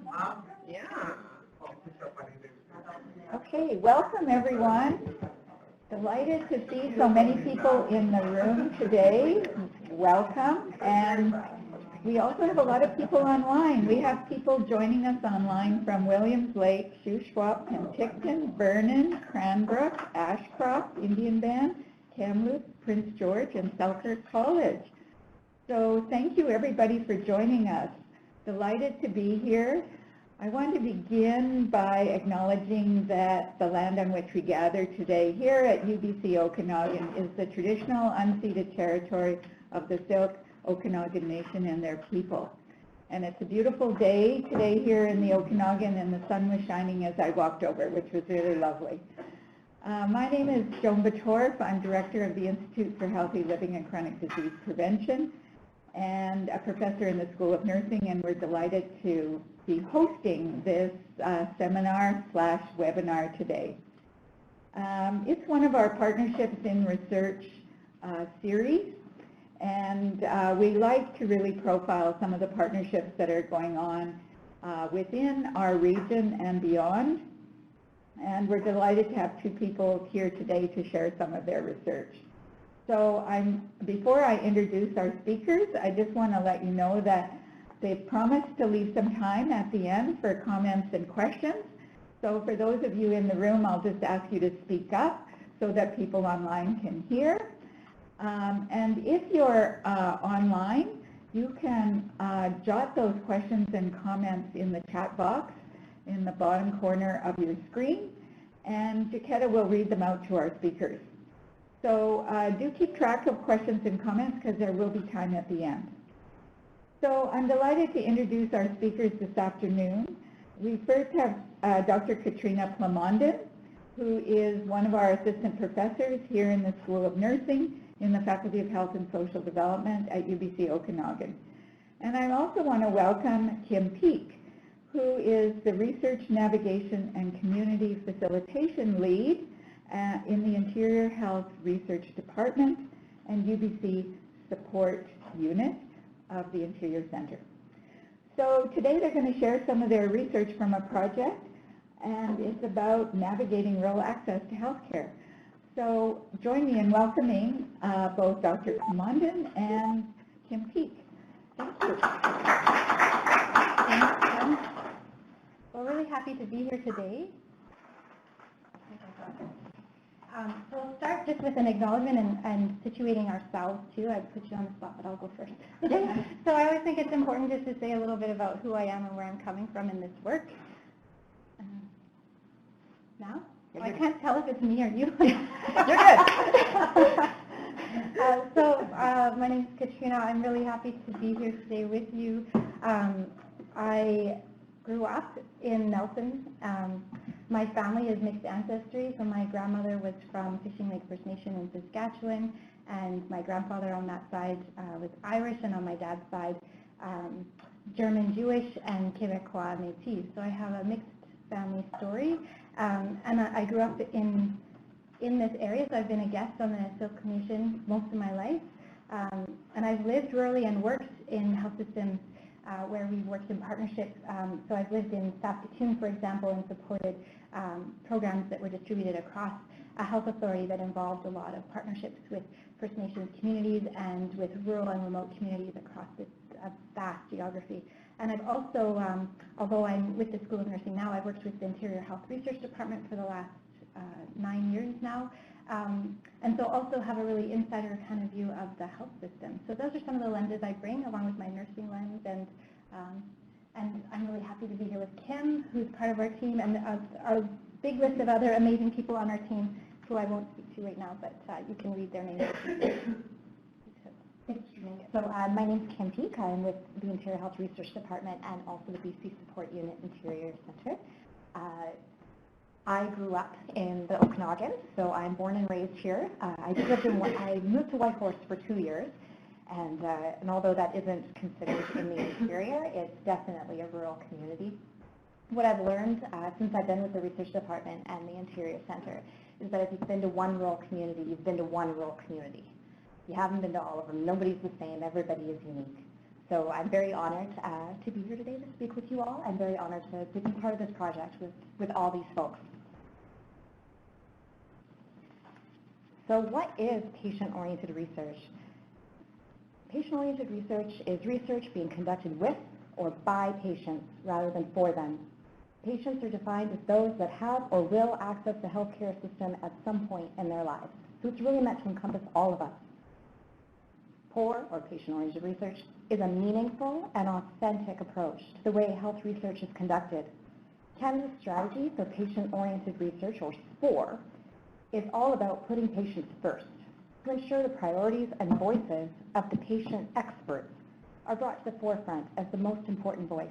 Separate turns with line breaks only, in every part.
Yeah. Okay, welcome everyone. Delighted to see so many people in the room today. Welcome. And we also have a lot of people online. We have people joining us online from Williams Lake, Shuswap, Penticton, Vernon, Cranbrook, Ashcroft, Indian Band, Kamloops, Prince George, and Selkirk College. So thank you everybody for joining us. Delighted to be here. I want to begin by acknowledging that the land on which we gather today here at UBC Okanagan is the traditional unceded territory of the Syilx Okanagan Nation and their people. And it's a beautiful day today here in the Okanagan, and the sun was shining as I walked over, which was really lovely. My name is Joan Batorf. I'm director of the Institute for Healthy Living and Chronic Disease Prevention and a professor in the School of Nursing, and we're delighted to be hosting this seminar/webinar today. It's one of our partnerships in research series, and we like to really profile some of the partnerships that are going on within our region and beyond. And we're delighted to have two people here today to share some of their research. So before I introduce our speakers, I just want to let you know that they've promised to leave some time at the end for comments and questions. So for those of you in the room, I'll just ask you to speak up so that people online can hear. And if you're online, you can jot those questions and comments in the chat box in the bottom corner of your screen, and Jaquetta will read them out to our speakers. So do keep track of questions and comments because there will be time at the end. So I'm delighted to introduce our speakers this afternoon. We first have Dr. Katrina Plamondon, who is one of our assistant professors here in the School of Nursing in the Faculty of Health and Social Development at UBC Okanagan. And I also want to welcome Kim Peake, who is the Research Navigation and Community Facilitation Lead in the Interior Health Research Department and UBC Support Unit of the Interior Center. So today they're going to share some of their research from a project, and it's about navigating rural access to healthcare. So join me in welcoming both Dr. Plamondon and Kim Peake. Thank you.
Thanks, Kim. We're really happy to be here today. So we'll start just with an acknowledgement and situating ourselves too. I put you on the spot, but I'll go first. So I always think it's important just to say a little bit about who I am and where I'm coming from in this work. Now? Oh, I can't tell if it's me or you.
You're good.
My name is Katrina. I'm really happy to be here today with you. I grew up in Nelson. My family is mixed ancestry, so my grandmother was from Fishing Lake First Nation in Saskatchewan, and my grandfather on that side was Irish, and on my dad's side, German Jewish and Quebecois Métis. So I have a mixed family story, and I grew up in this area, so I've been a guest on the Syilx Nation most of my life, and I've lived rurally and worked in health systems where we've worked in partnerships. So I've lived in Saskatoon, for example, and supported programs that were distributed across a health authority that involved a lot of partnerships with First Nations communities and with rural and remote communities across this vast geography. And I've also, although I'm with the School of Nursing now, I've worked with the Interior Health Research Department for the last 9 years now. And so also have a really insider kind of view of the health system. So those are some of the lenses I bring along with my nursing lens, and I'm really happy to be here with Kim, who's part of our team, and our big list of other amazing people on our team who I won't speak to right now, but you can read their names. So my name is Kim Peake. I'm with the Interior Health Research Department and also the BC Support Unit Interior Center. I grew up in the Okanagan, so I'm born and raised here. I moved to Whitehorse for 2 years, and although that isn't considered in the interior, it's definitely a rural community. What I've learned since I've been with the Research Department and the Interior Center is that if you've been to one rural community, you've been to one rural community. You haven't been to all of them. Nobody's the same. Everybody is unique. So I'm very honored to be here today to speak with you all. I'm very honored to be part of this project with all these folks. So what is patient-oriented research? Patient-oriented research is research being conducted with or by patients rather than for them. Patients are defined as those that have or will access the healthcare system at some point in their lives. So it's really meant to encompass all of us. POR, or patient-oriented research, is a meaningful and authentic approach to the way health research is conducted. Canada's strategy for patient-oriented research, or SPOR, is all about putting patients first to ensure the priorities and voices of the patient experts are brought to the forefront as the most important voice.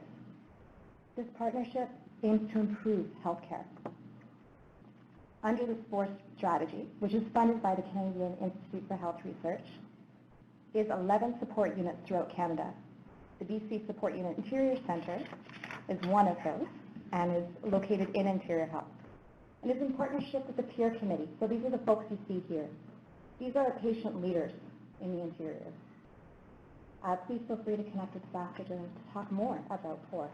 This partnership aims to improve healthcare. Under the SPOR strategy, which is funded by the Canadian Institute for Health Research, is 11 support units throughout Canada. The BC Support Unit Interior Centre is one of those and is located in Interior Health. And is in partnership with the peer committee. So these are the folks you see here. These are patient leaders in the interior. Please feel free to connect with staff to talk more about POR.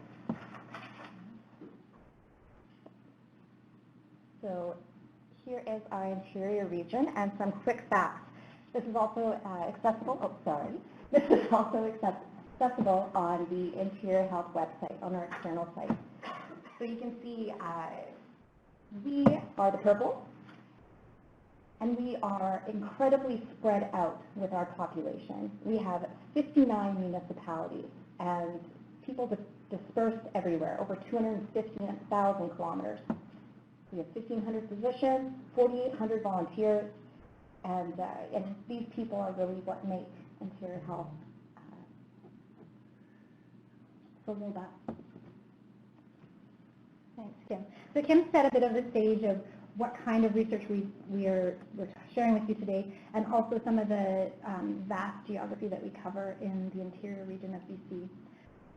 So here is our interior region and some quick facts. This is also accessible, This is also accessible on the Interior Health website, on our external site. So you can see we are the purple, and we are incredibly spread out with our population. We have 59 municipalities and people dispersed everywhere, over 215,000 kilometers. We have 1,500 physicians, 4,800 volunteers, and these people are really what make Interior Health so robust. Thanks, Kim. So Kim set a bit of the stage of what kind of research we're sharing with you today, and also some of the vast geography that we cover in the interior region of BC.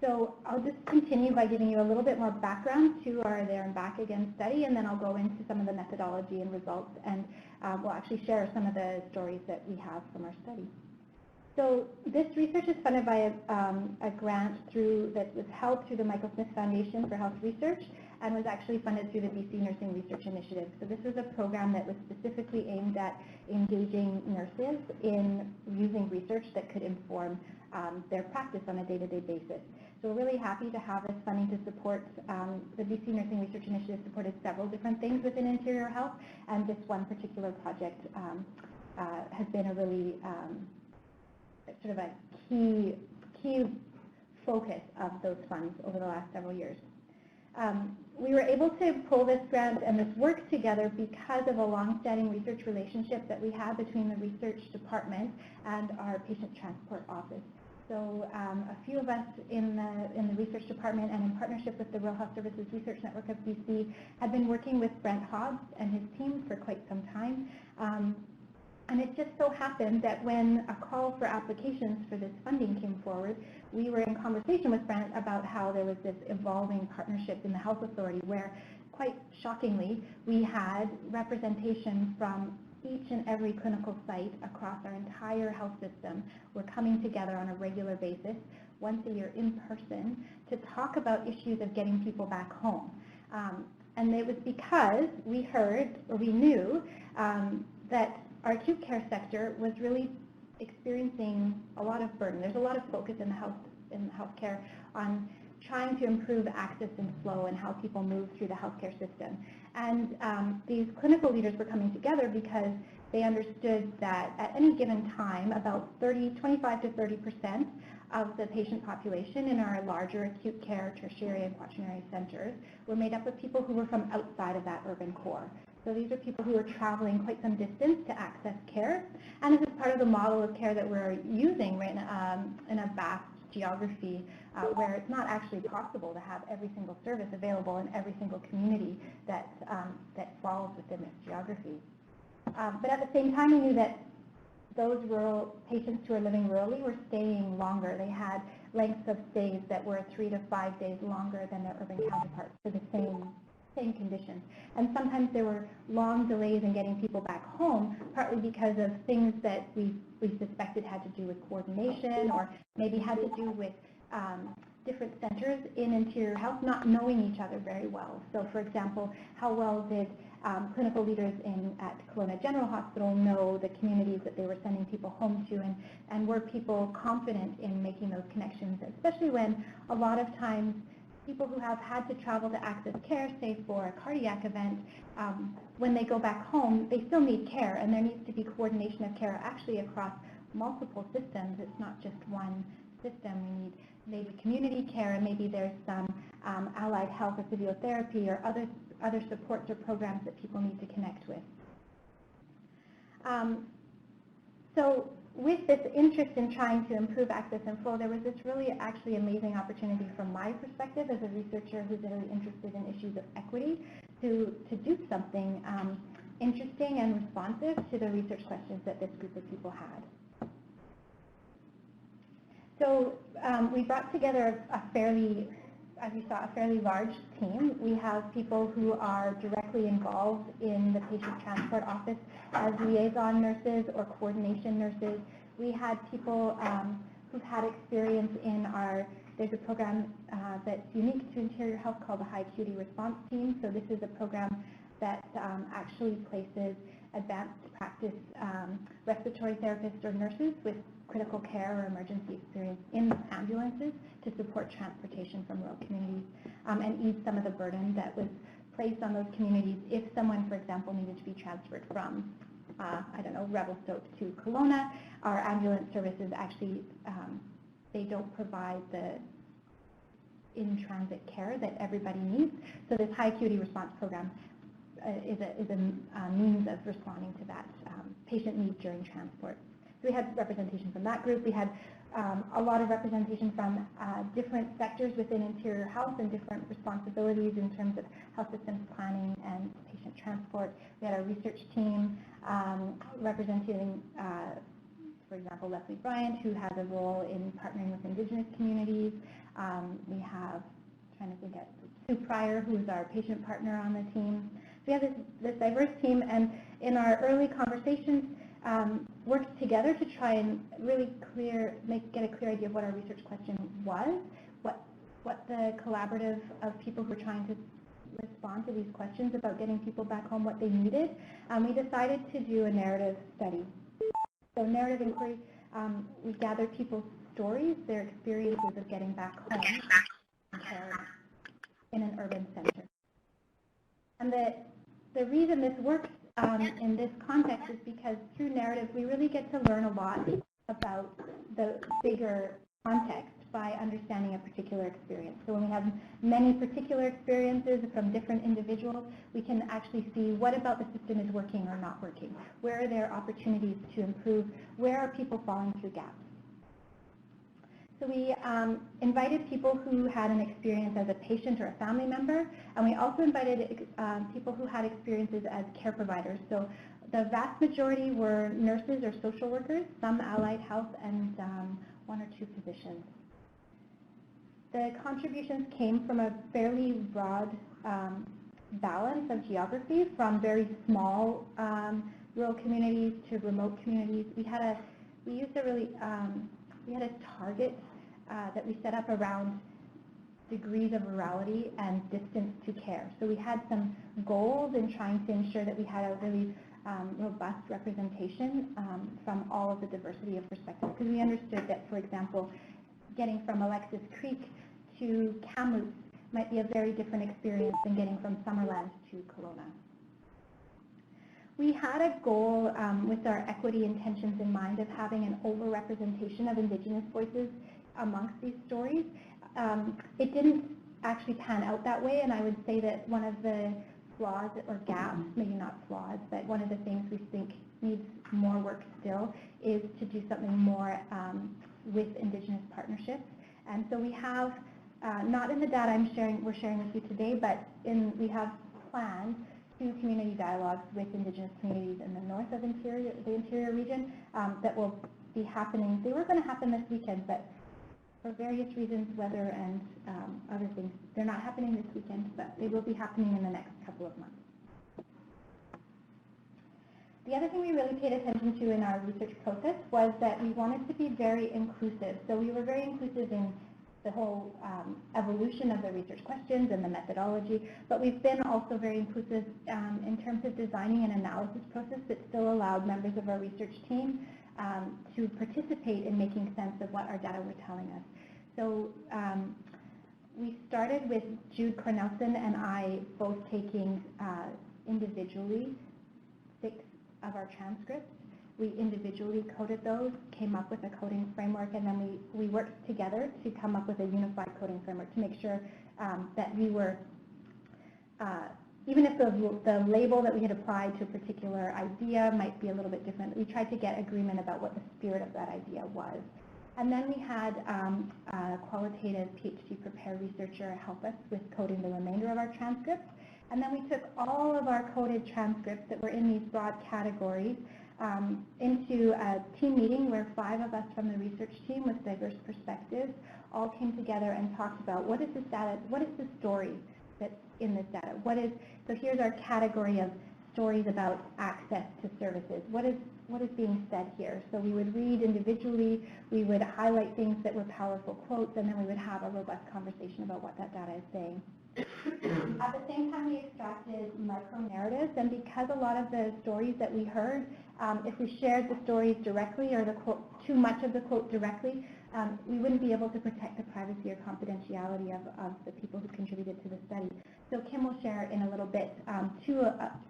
So I'll just continue by giving you a little bit more background to our There and Back Again study, and then I'll go into some of the methodology and results, and we'll actually share some of the stories that we have from our study. So this research is funded by a grant that was held through the Michael Smith Foundation for Health Research, and was actually funded through the BC Nursing Research Initiative. So this was a program that was specifically aimed at engaging nurses in using research that could inform their practice on a day-to-day basis. So we're really happy to have this funding to support, the BC Nursing Research Initiative supported several different things within interior health, and this one particular project has been a really sort of a key focus of those funds over the last several years. We were able to pull this grant and this work together because of a long-standing research relationship that we have between the research department and our patient transport office. So a few of us in the research department and in partnership with the Rural Health Services Research Network of BC had been working with Brent Hobbs and his team for quite some time. And it just so happened that when a call for applications for this funding came forward, we were in conversation with Brent about how there was this evolving partnership in the health authority where, quite shockingly, we had representation from each and every clinical site across our entire health system. We're coming together on a regular basis, once a year in person, to talk about issues of getting people back home. And it was because we heard, or we knew, that our acute care sector was really experiencing a lot of burden. There's a lot of focus in healthcare on trying to improve access and flow and how people move through the healthcare system. And these clinical leaders were coming together because they understood that at any given time, about 25 to 30% of the patient population in our larger acute care, tertiary, and quaternary centers were made up of people who were from outside of that urban core. So these are people who are traveling quite some distance to access care, and this is part of the model of care that we're using right in a vast geography where it's not actually possible to have every single service available in every single community that falls within this geography. But at the same time, we knew that those rural patients who are living rurally were staying longer. They had lengths of stays that were 3 to 5 days longer than their urban counterparts for the same same conditions. And sometimes there were long delays in getting people back home, partly because of things that we suspected had to do with coordination, or maybe had to do with different centers in interior health not knowing each other very well. So for example, how well did clinical leaders at Kelowna General Hospital know the communities that they were sending people home to, and were people confident in making those connections, especially when a lot of times people who have had to travel to access care, say for a cardiac event, when they go back home, they still need care, and there needs to be coordination of care actually across multiple systems. It's not just one system. We need maybe community care, and maybe there's some allied health or physiotherapy or other supports or programs that people need to connect with. So with this interest in trying to improve access and flow, there was this really actually amazing opportunity from my perspective as a researcher who's really interested in issues of equity to do something interesting and responsive to the research questions that this group of people had. So we brought together a fairly, as you saw, a fairly large team. We have people who are directly involved in the patient transport office as liaison nurses or coordination nurses. We had people who've had experience in there's a program that's unique to Interior Health called the High Acuity Response Team. So this is a program that actually places advanced practice respiratory therapists or nurses with critical care or emergency experience in ambulances to support transportation from rural communities and ease some of the burden that was placed on those communities if someone, for example, needed to be transferred from, I don't know, Revelstoke to Kelowna. Our ambulance services actually, they don't provide the in-transit care that everybody needs. So this high acuity response program is a means of responding to that patient need during transport. So we had representation from that group. We had a lot of representation from different sectors within Interior Health and different responsibilities in terms of health systems planning and patient transport. We had a research team representing, for example, Leslie Bryant, who has a role in partnering with Indigenous communities. We have, trying to think of Sue Pryor, who's our patient partner on the team. So we have this diverse team, and in our early conversations, worked together to try and really get a clear idea of what our research question was, what the collaborative of people who were trying to respond to these questions about getting people back home, what they needed. We decided to do a narrative study. So narrative inquiry, we gathered people's stories, their experiences of getting back home in an urban center. And the reason this works in this context is because through narrative we really get to learn a lot about the bigger context by understanding a particular experience. So when we have many particular experiences from different individuals, we can actually see what about the system is working or not working. Where are there opportunities to improve? Where are people falling through gaps? So we invited people who had an experience as a patient or a family member, and we also invited people who had experiences as care providers. So the vast majority were nurses or social workers, some allied health, and one or two physicians. The contributions came from a fairly broad balance of geography, from very small rural communities to remote communities. We had a target that we set up around degrees of rurality and distance to care. So we had some goals in trying to ensure that we had a really robust representation from all of the diversity of perspectives, because we understood that, for example, getting from Alexis Creek to Kamloops might be a very different experience than getting from Summerland to Kelowna. We had a goal with our equity intentions in mind of having an overrepresentation of Indigenous voices amongst these stories. It didn't actually pan out that way, and I would say that one of the flaws or gaps, maybe not flaws, but one of the things we think needs more work still is to do something more with Indigenous partnerships. And so we have, not in the data we're sharing with you today, but we have planned 2 community dialogues with Indigenous communities in the north of the interior region that will be happening. They were going to happen this weekend, but for various reasons, weather and other things. They're not happening this weekend, but they will be happening in the next couple of months. The other thing we really paid attention to in our research process was that we wanted to be very inclusive. So we were very inclusive in the whole evolution of the research questions and the methodology, but we've been also very inclusive in terms of designing an analysis process that still allowed members of our research team to participate in making sense of what our data were telling us. So we started with Jude Cornelson and I both taking individually 6 of our transcripts. We individually coded those, came up with a coding framework, and then we worked together to come up with a unified coding framework to make sure that we were, even if the label that we had applied to a particular idea might be a little bit different, we tried to get agreement about what the spirit of that idea was. And then we had a qualitative PhD prepared researcher help us with coding the remainder of our transcripts. And then we took all of our coded transcripts that were in these broad categories into a team meeting where 5 of us from the research team with diverse perspectives all came together and talked about what is this data, what is the story that's in this data? So here's our category of stories about access to services. What is being said here? So we would read individually, we would highlight things that were powerful quotes, and then we would have a robust conversation about what that data is saying. At the same time, we extracted micro-narratives, and because a lot of the stories that we heard, if we shared the stories directly or the quote, too much of the quote directly, we wouldn't be able to protect the privacy or confidentiality of the people who contributed to the study. So Kim will share in a little bit 2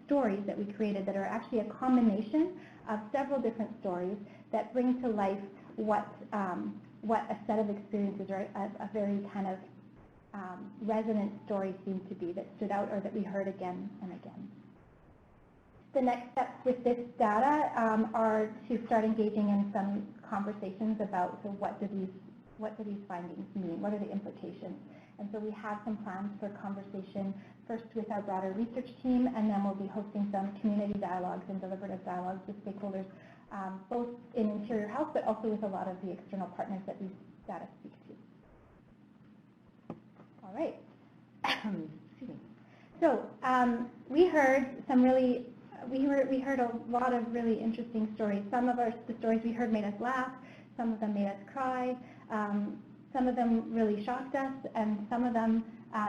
stories that we created that are actually a combination of several different stories that bring to life what a set of experiences or a very kind of resonant story seemed to be that stood out or that we heard again and again. The next steps with this data are to start engaging in some conversations about what do these findings mean, what are the implications. And so we have some plans for conversation first with our broader research team, and then we'll be hosting some community dialogues and deliberative dialogues with stakeholders, both in interior health, but also with a lot of the external partners that these data speak to. All right. Excuse me. So we heard a lot of really interesting stories. Some of the stories we heard made us laugh, some of them made us cry, some of them really shocked us, and some of them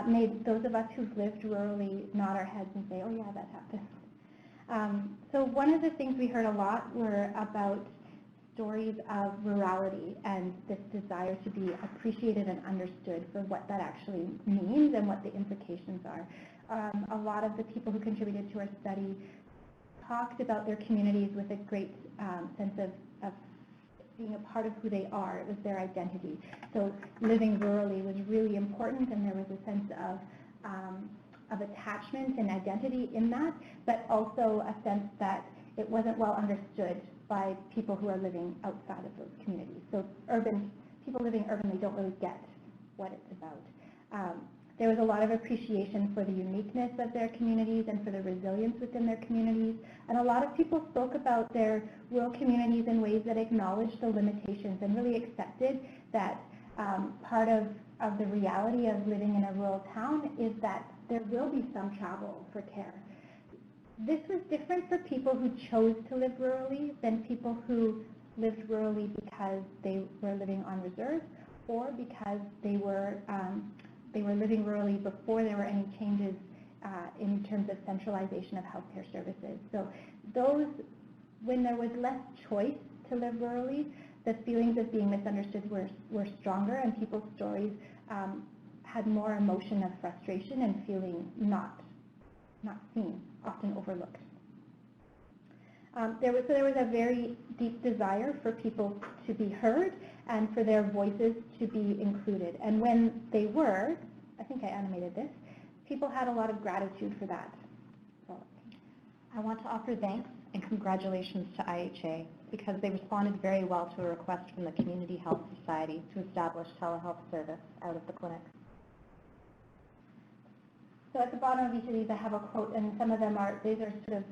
made those of us who've lived rurally nod our heads and say, oh yeah, that happened. So one of the things we heard a lot were about stories of rurality and this desire to be appreciated and understood for what that actually means and what the implications are. A lot of the people who contributed to our study talked about their communities with a great sense of being a part of who they are. It was their identity. So living rurally was really important, and there was a sense of attachment and identity in that, but also a sense that it wasn't well understood by people who are living outside of those communities. So people living urbanly don't really get what it's about. There was a lot of appreciation for the uniqueness of their communities and for the resilience within their communities. And a lot of people spoke about their rural communities in ways that acknowledged the limitations and really accepted that part of the reality of living in a rural town is that there will be some travel for care. This was different for people who chose to live rurally than people who lived rurally because they were living on reserve or because they were living rurally before there were any changes in terms of centralization of healthcare services. So when there was less choice to live rurally, the feelings of being misunderstood were stronger, and people's stories had more emotion of frustration and feeling not seen, often overlooked. There was a very deep desire for people to be heard and for their voices to be included. And when they were, I think I animated this, people had a lot of gratitude for that. So
I want to offer thanks and congratulations to IHA because they responded very well to a request from the Community Health Society to establish telehealth service out of the clinic.
So at the bottom of each of these I have a quote, and some of them these are sort of,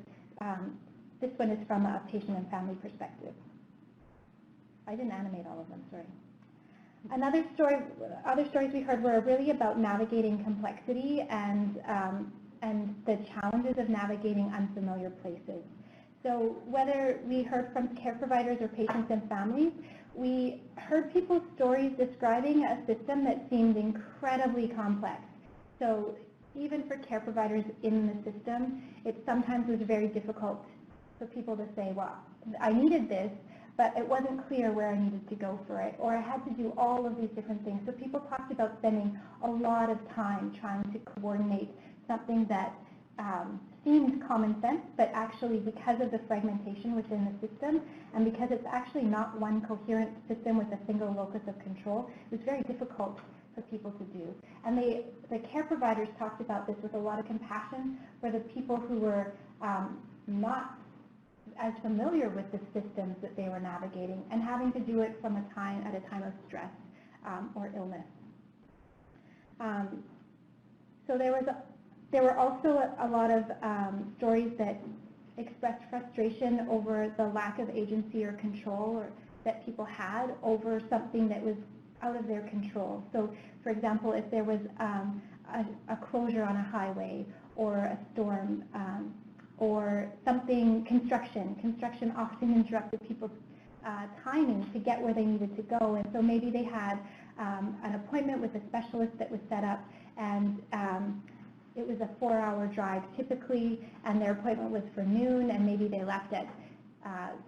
this one is from a patient and family perspective. I didn't animate all of them, sorry. Other stories we heard were really about navigating complexity and the challenges of navigating unfamiliar places. So whether we heard from care providers or patients and families, we heard people's stories describing a system that seemed incredibly complex. So even for care providers in the system, it sometimes was very difficult for people to say, well, I needed this, but it wasn't clear where I needed to go for it, or I had to do all of these different things. So people talked about spending a lot of time trying to coordinate something that seemed common sense, but actually because of the fragmentation within the system, and because it's actually not one coherent system with a single locus of control, it was very difficult for people to do. And the care providers talked about this with a lot of compassion for the people who were not as familiar with the systems that they were navigating and having to do it from at a time of stress or illness. So there were also a lot of stories that expressed frustration over the lack of agency or control that people had over something that was out of their control. So, for example, if there was a closure on a highway or a storm or something, construction often interrupted people's timing to get where they needed to go. And so maybe they had an appointment with a specialist that was set up, and it was a 4-hour drive typically, and their appointment was for noon, and maybe they left at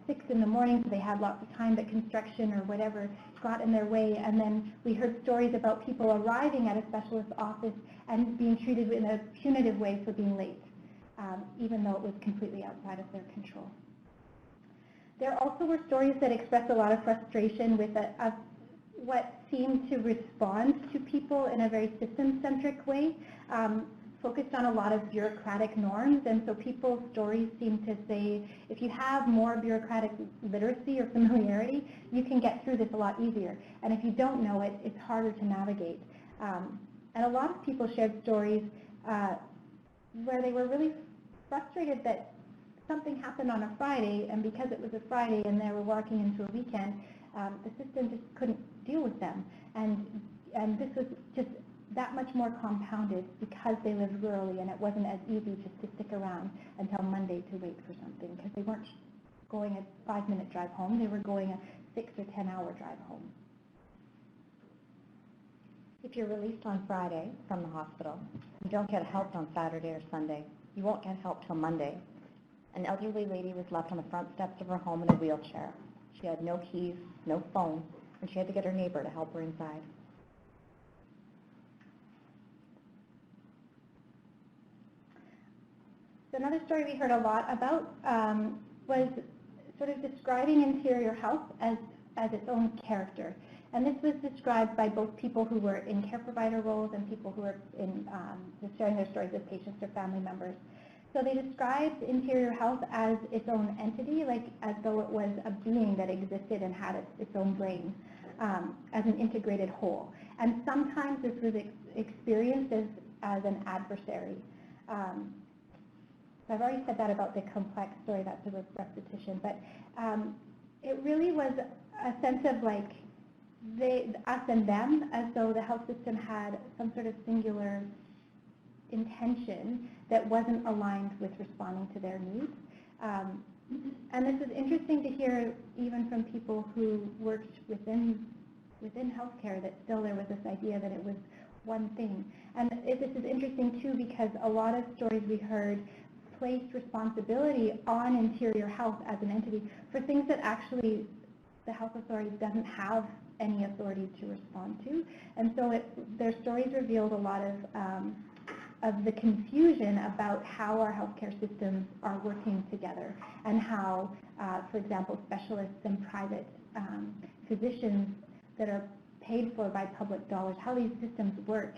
6 in the morning, so they had lots of time, but construction or whatever got in their way. And then we heard stories about people arriving at a specialist's office and being treated in a punitive way for being late, even though it was completely outside of their control. There also were stories that expressed a lot of frustration with what seemed to respond to people in a very system-centric way, focused on a lot of bureaucratic norms. And so people's stories seem to say, if you have more bureaucratic literacy or familiarity, you can get through this a lot easier. And if you don't know it, it's harder to navigate. And a lot of people shared stories where they were really frustrated that something happened on a Friday, and because it was a Friday and they were walking into a weekend, the system just couldn't deal with them. And this was just that much more compounded because they lived rurally, and it wasn't as easy just to stick around until Monday to wait for something, because they weren't going a 5-minute drive home, they were going a 6 or 10-hour drive home.
If you're released on Friday from the hospital, you don't get help on Saturday or Sunday. You won't get help till Monday. An elderly lady was left on the front steps of her home in a wheelchair. She had no keys, no phone, and she had to get her neighbor to help her inside.
So another story we heard a lot about was sort of describing interior health as its own character. And this was described by both people who were in care provider roles and people who were in just sharing their stories with patients or family members. So they described interior health as its own entity, like as though it was a being that existed and had its own brain, as an integrated whole. And sometimes this was experienced as an adversary. So I've already said that about the complex story, that's a repetition, but it really was a sense of like us and them, as though the health system had some sort of singular intention that wasn't aligned with responding to their needs. And this is interesting to hear even from people who worked within healthcare, that still there was this idea that it was one thing. And this is interesting too, because a lot of stories we heard placed responsibility on interior health as an entity for things that actually the health authority doesn't have any authority to respond to. And so their stories revealed a lot of the confusion about how our healthcare systems are working together, and how, for example, specialists and private physicians that are paid for by public dollars, how these systems work.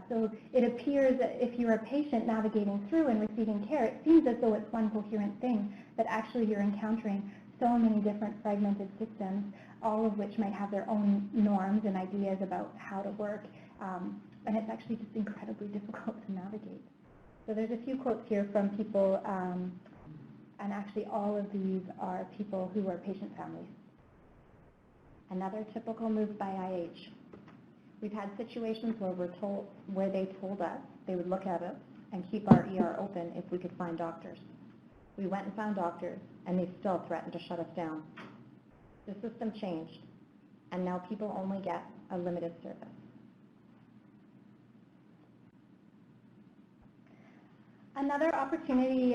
So it appears that if you're a patient navigating through and receiving care, it seems as though it's one coherent thing, but actually you're encountering so many different fragmented systems, all of which might have their own norms and ideas about how to work. And it's actually just incredibly difficult to navigate. So there's a few quotes here from people, and actually all of these are people who are patient families.
Another typical move by IH. We've had situations where they told us they would look at us and keep our ER open if we could find doctors. We went and found doctors, and they still threatened to shut us down. The system changed, and now people only get a limited service.
Another opportunity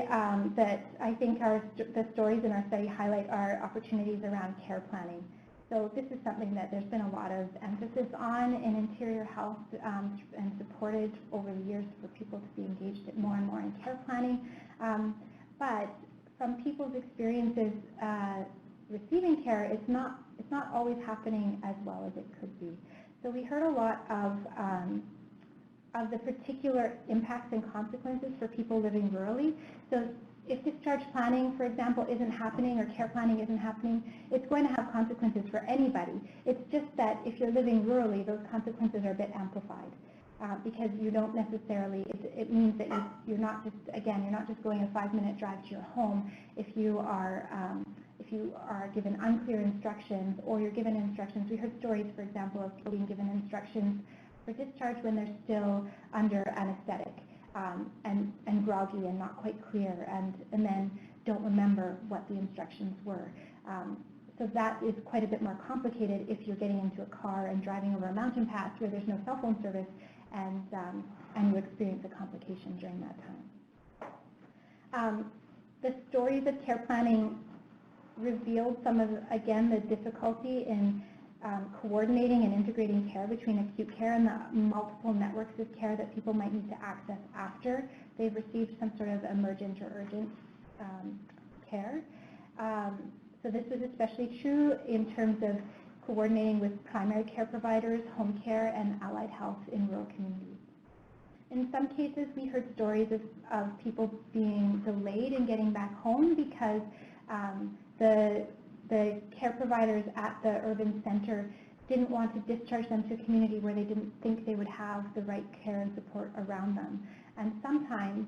that I think the stories in our study highlight are opportunities around care planning. So this is something that there's been a lot of emphasis on in interior health and supported over the years for people to be engaged more and more in care planning. But from people's experiences receiving care, it's not always happening as well as it could be. So we heard a lot of the particular impacts and consequences for people living rurally. So if discharge planning, for example, isn't happening or care planning isn't happening, it's going to have consequences for anybody. It's just that if you're living rurally, those consequences are a bit amplified because you don't necessarily, it means that you're not just going a 5-minute drive to your home if you are given unclear instructions or you're given instructions. We heard stories, for example, of people being given instructions for discharge when they're still under anesthetic and groggy and not quite clear and then don't remember what the instructions were. So that is quite a bit more complicated if you're getting into a car and driving over a mountain pass where there's no cell phone service and you experience a complication during that time. The stories of care planning revealed some of, again, the difficulty in coordinating and integrating care between acute care and the multiple networks of care that people might need to access after they've received some sort of emergent or urgent care. So this is especially true in terms of coordinating with primary care providers, home care, and allied health in rural communities. In some cases, we heard stories of people being delayed in getting back home because the care providers at the urban center didn't want to discharge them to a community where they didn't think they would have the right care and support around them. And sometimes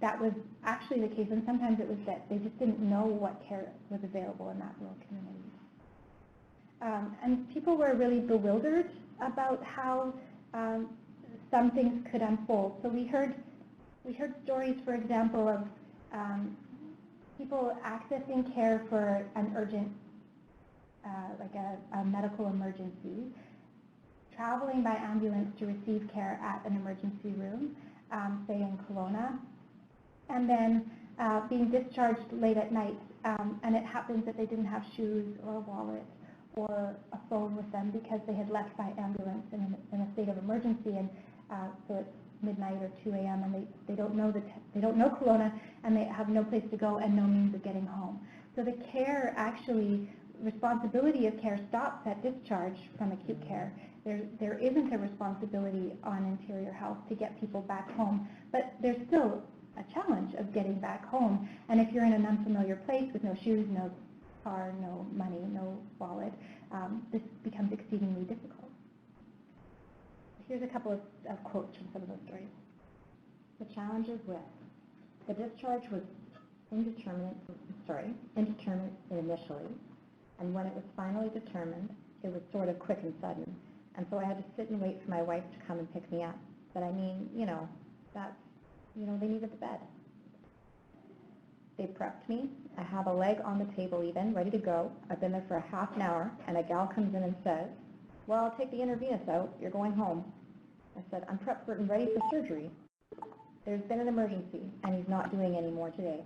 that was actually the case, and sometimes it was that they just didn't know what care was available in that rural community. And people were really bewildered about how some things could unfold. So we heard stories, for example, of people accessing care for an urgent, like a medical emergency, traveling by ambulance to receive care at an emergency room, say in Kelowna, and then being discharged late at night, and it happens that they didn't have shoes or a wallet or a phone with them because they had left by ambulance in a state of emergency, and so it's midnight or 2 a.m. and they don't know Kelowna, and they have no place to go and no means of getting home. So the care responsibility of care stops at discharge from acute care. There isn't a responsibility on interior health to get people back home, but there's still a challenge of getting back home. And if you're in an unfamiliar place with no shoes, no car, no money, no wallet, this becomes exceedingly difficult. Here's a couple of quotes from some of those stories.
The challenges with the discharge was indeterminate initially, and when it was finally determined, it was sort of quick and sudden. And so I had to sit and wait for my wife to come and pick me up. But I mean, they needed the bed. They prepped me. I have a leg on the table even, ready to go. I've been there for a half an hour, and a gal comes in and says, well, I'll take the intravenous out. You're going home. I said, I'm prepped for and ready for surgery. There's been an emergency, and he's not doing any more today.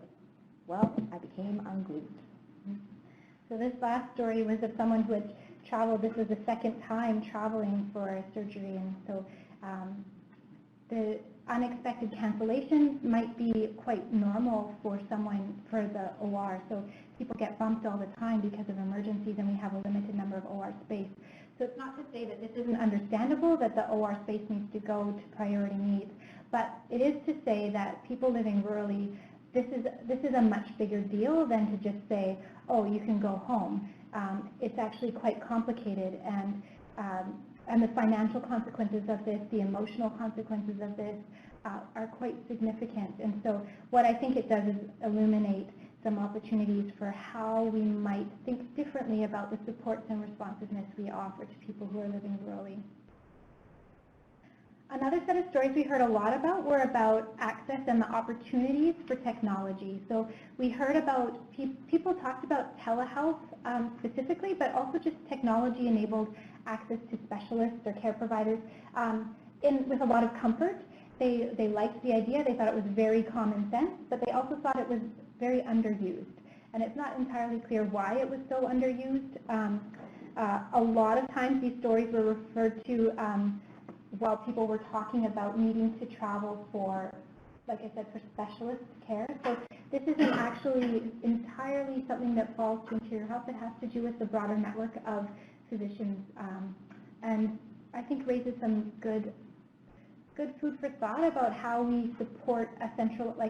Well, I became unglued.
So this last story was of someone who had traveled. This was the second time traveling for surgery, and so the unexpected cancellations might be quite normal for the OR. So people get bumped all the time because of emergencies, and we have a limited number of OR space. So it's not to say that this isn't understandable, that the OR space needs to go to priority needs, but it is to say that people living rurally, this is a much bigger deal than to just say, oh, you can go home. It's actually quite complicated, and the financial consequences of this, the emotional consequences of this are quite significant. And so what I think it does is illuminate some opportunities for how we might think differently about the supports and responsiveness we offer to people who are living rurally. Another set of stories we heard a lot about were about access and the opportunities for technology. So we heard about, people talked about telehealth specifically, but also just technology-enabled access to specialists or care providers with a lot of comfort. They liked the idea, they thought it was very common sense, but they also thought it was very underused. And it's not entirely clear why it was so underused. A lot of times these stories were referred to while people were talking about needing to travel for, like I said, for specialist care. So this isn't actually entirely something that falls to interior health. It has to do with the broader network of physicians, and I think raises some good food for thought about how we support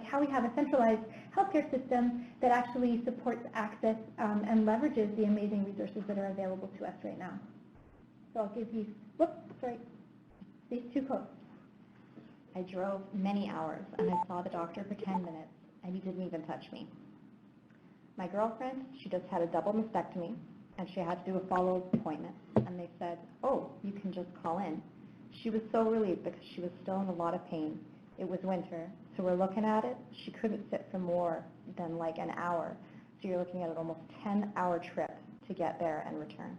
how we have a centralized healthcare system that actually supports access and leverages the amazing resources that are available to us right now. So I'll give you, these two quotes.
I drove many hours and I saw the doctor for 10 minutes and he didn't even touch me. My girlfriend, she just had a double mastectomy and she had to do a follow-up appointment, and they said, oh, you can just call in. She was so relieved because she was still in a lot of pain. It was winter, so we're looking at it. She couldn't sit for more than like an hour. So you're looking at an almost 10-hour trip to get there and return.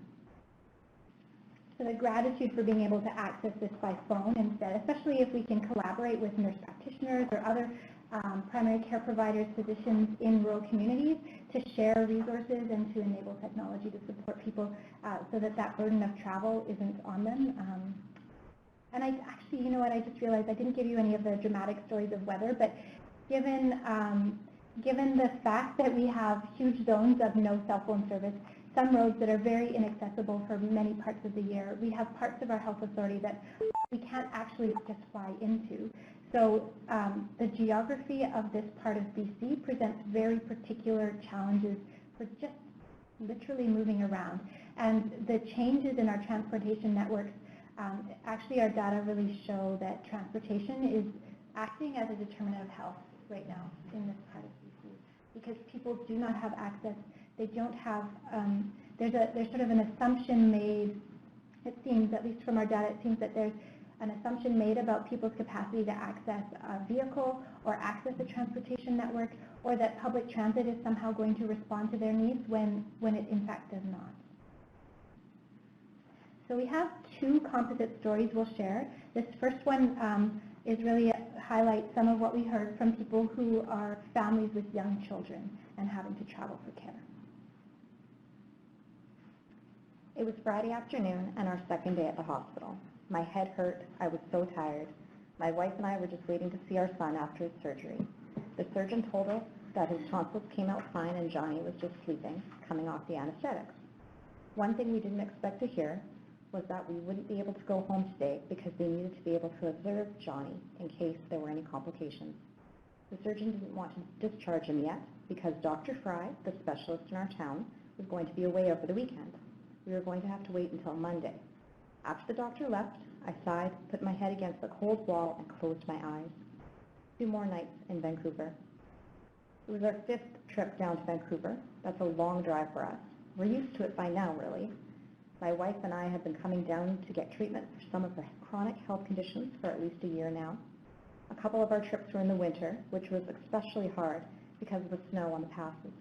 So the gratitude for being able to access this by phone instead, especially if we can collaborate with nurse practitioners or other primary care providers, physicians in rural communities to share resources and to enable technology to support people so that that burden of travel isn't on them. And I actually, you know what, I just realized I didn't give you any of the dramatic stories of weather, but given the fact that we have huge zones of no cell phone service, some roads that are very inaccessible for many parts of the year, we have parts of our health authority that we can't actually just fly into. So the geography of this part of BC presents very particular challenges for just literally moving around. And the changes in our transportation networks, actually our data really show that transportation is acting as a determinant of health right now in this part of BC, because people do not have access. They don't have, there's sort of an assumption made, it seems, at least from our data, it seems that there's an assumption made about people's capacity to access a vehicle or access a transportation network, or that public transit is somehow going to respond to their needs when it in fact does not. So we have two composite stories we'll share. This first one is really highlight some of what we heard from people who are families with young children and having to travel for care.
It was Friday afternoon and our second day at the hospital. My head hurt. I was so tired. My wife and I were just waiting to see our son after his surgery. The surgeon told us that his tonsils came out fine and Johnny was just sleeping, coming off the anesthetics. One thing we didn't expect to hear was that we wouldn't be able to go home today because they needed to be able to observe Johnny in case there were any complications. The surgeon didn't want to discharge him yet because Dr. Fry, the specialist in our town, was going to be away over the weekend. We were going to have to wait until Monday. After the doctor left, I sighed, put my head against the cold wall, and closed my eyes. 2 more nights in Vancouver. It was our 5th trip down to Vancouver. That's a long drive for us. We're used to it by now, really. My wife and I have been coming down to get treatment for some of her chronic health conditions for at least a year now. A couple of our trips were in the winter, which was especially hard because of the snow on the passes.